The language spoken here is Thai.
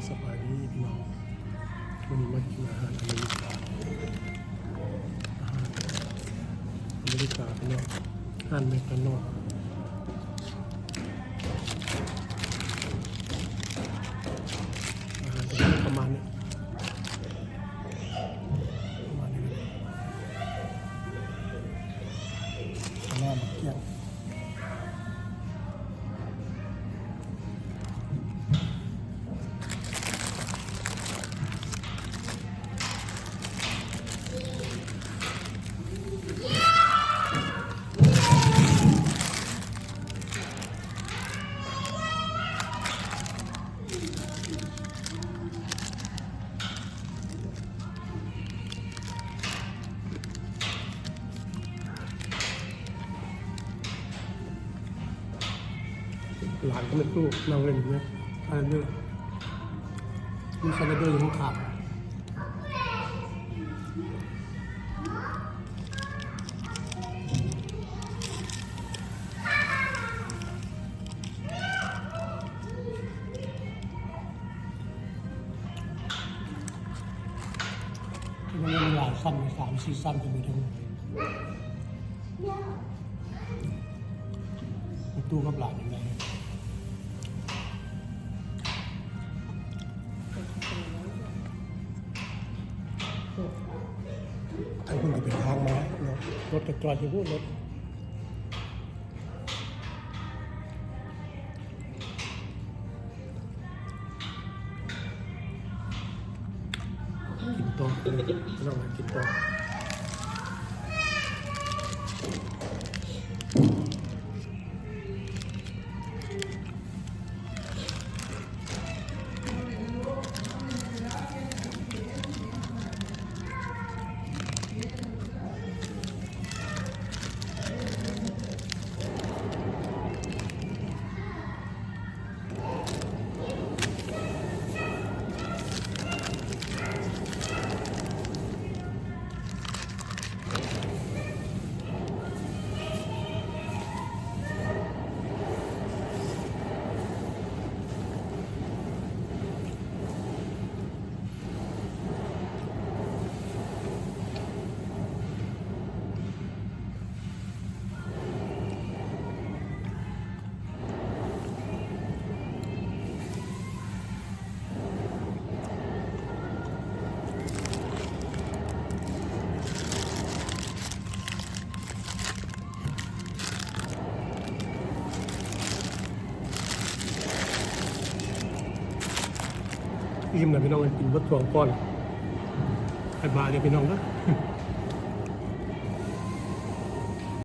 สบายดีพี่น้องวันนี้มากินอาหารอเมริกาพี่น้องอาหารเมกาโน่อาหารจะประมาณนี้หน้าบักเกี้ยงหลานก็ไม่สู้นั่งเล่นอยู่เนี่ยอะไรเนี่ยมีสไลเดอร์อยู่ข้างขามันมีหลายสั้น3-4สั้นจะมีทั้งมีตู้กับหลานอย่างไรไอ้คุณจะเป็นทางมารถกระจอดอยู่พูดรถกินโต๊ะต้องมากินโต๊ะอิ่มเลยพี่น้องกินเบิด2 ก้อนไอ้บาเดี๋ยวพี่น้องนะ